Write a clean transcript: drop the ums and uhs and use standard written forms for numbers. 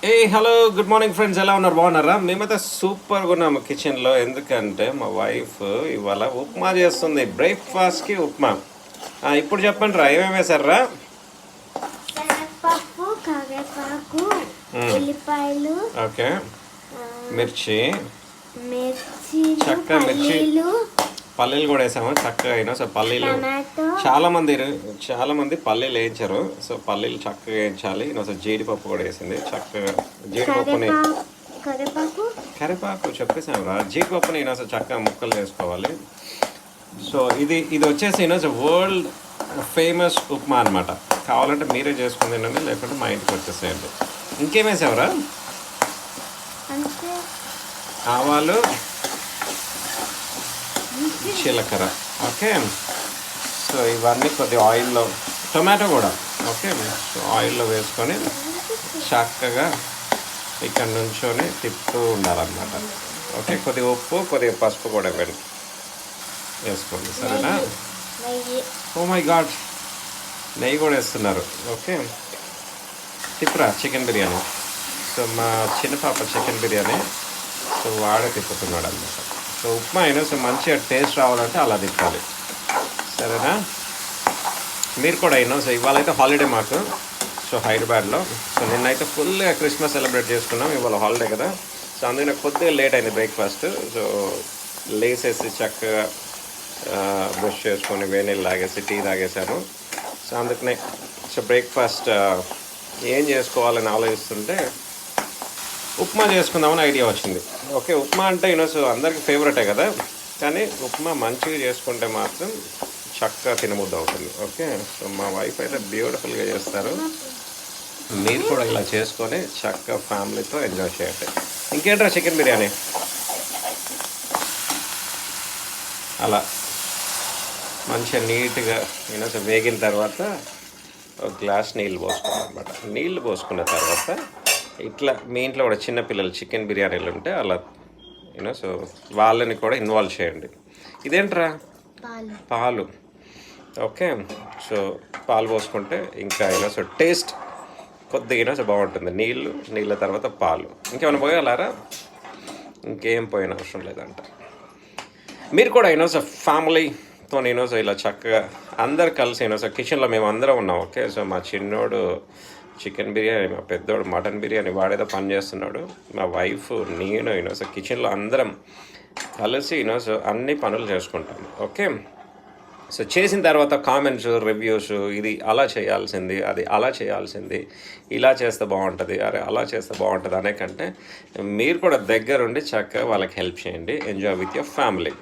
Hello good morning friends, ఎలా ఉన్నారు? బాగున్నారా? మేమైతే సూపర్గా ఉన్నాము కిచెన్లో. ఎందుకంటే మా వైఫ్ ఇవాళ ఉప్మా చేస్తుంది, బ్రేక్ఫాస్ట్కి ఉప్మా. ఇప్పుడు చెప్పండి రా, ఏమేమి వేశారా? శనగపప్పు, కరివేపాకు, ఉల్లిపాయలు, ఓకే, మిర్చి, చక్క మిర్చి, పల్లీలు కూడా వేసాము చక్కగా అయినా. సో పల్లీలు చాలా మంది పల్లీలు వేయించారు. సో పల్లీలు చక్కగా వేయించాలి. సో జీడిపప్పు కూడా వేసింది చక్కగా. జీడిపప్పుని కరివేపాకు చెప్పేసాము రా. జీడిపప్పుని సో చక్కగా ముక్కలు వేసుకోవాలి. సో ఇది వచ్చేసి వరల్డ్ ఫేమస్ ఉప్మా అనమాట. కావాలంటే మీరే చేసుకుని తినండి, లేకుంటే మా ఇంటికి వచ్చేసేయండి. ఇంకేం వేసావురా? ఆవాలు, జీలకర్ర. ఓకే, సో ఇవన్నీ కొద్దిగా ఆయిల్లో, టొమాటో కూడా ఓకే. సో ఆయిల్లో వేసుకొని చక్కగా ఇక్కడ నుంచొని తిప్పుతూ ఉండాలన్నమాట. ఓకే, కొద్దిగా ఉప్పు, కొద్దిగా పసుపు కూడా వేసుకోండి, సరేనా? ఓ మై గాడ్, నెయ్యి కూడా వేస్తున్నారు. ఓకే, తిప్పురా చికెన్ బిర్యానీ. సో మా చిన్న పాప చికెన్ బిర్యానీ సో వాడే తిప్పుతున్నాడు అన్నమాట. సో ఉప్మా అయినా సో మంచిగా టేస్ట్ రావాలంటే అలా తిప్పాలి, సరేనా? మీరు కూడా అయినా. సో ఇవాళ అయితే హాలిడే మాకు, సో హైదరాబాద్లో. సో నిన్నైతే ఫుల్గా క్రిస్మస్ సెలబ్రేట్ చేసుకున్నాం. ఇవాళ హాలిడే కదా, సో అందుకని కొద్దిగా లేట్ అయింది బ్రేక్ఫాస్ట్. సో లేసేసి చక్కగా బ్రష్ చేసుకొని వేనీళ్ళు తాగేసి టీ తాగేసాను. సో అందుకనే సో బ్రేక్ఫాస్ట్ ఏం చేసుకోవాలని ఆలోచిస్తుంటే ఉప్మా చేసుకుందామని ఐడియా వచ్చింది. ఓకే, ఉప్మా అంటే సో అందరికి ఫేవరెటే కదా, కానీ ఉప్మా మంచిగా చేసుకుంటే మాత్రం చక్కగా తినబుద్ధి అవుతుంది. ఓకే, సో మా వైఫ్ అయితే బ్యూటిఫుల్గా చేస్తారు. మీరు కూడా ఇలా చేసుకొని చక్కగా ఫ్యామిలీతో ఎంజాయ్ చేయండి. ఇంకేంట్రా చికెన్ బిర్యానీ అలా మంచిగా నీట్గా సో వేగిన తర్వాత ఒక గ్లాస్ నీళ్ళు పోసుకోవాలన్నమాట. నీళ్ళు పోసుకున్న తర్వాత ఇట్లా మీ ఇంట్లో కూడా చిన్నపిల్లలు చికెన్ బిర్యానీలు ఉంటే అలా సో వాళ్ళని కూడా ఇన్వాల్వ్ చేయండి. ఇదేంట్రా? పాలు. ఓకే, సో పాలు పోసుకుంటే ఇంకా సో టేస్ట్ కొద్దిగా సో బాగుంటుంది. నీళ్ళ తర్వాత పాలు. ఇంకేమైనా పోయాలారా? ఇంకేం పోయిన అవసరం లేదంట. మీరు కూడా సో ఫ్యామిలీతో సో ఇలా చక్కగా అందరు కలిసి సో కిచెన్లో మేము అందరం ఉన్నాం. ఓకే, సో మా చిన్నోడు చికెన్ బిర్యానీ, మా పెద్దోడు మటన్ బిర్యానీ, వాడేదో పని చేస్తున్నాడు. మా వైఫ్, నేను సో కిచెన్లో అందరం కలిసి సో అన్ని పనులు చేసుకుంటాము. ఓకే, సో చేసిన తర్వాత కామెంట్స్, రివ్యూస్, ఇది అలా చేయాల్సింది, అది అలా చేయాల్సింది, ఇలా చేస్తే బాగుంటుంది, అరే అలా చేస్తే బాగుంటుంది అనే కంటే మీరు కూడా దగ్గరుండి చక్కగా వాళ్ళకి హెల్ప్ చేయండి. Enjoy with your family.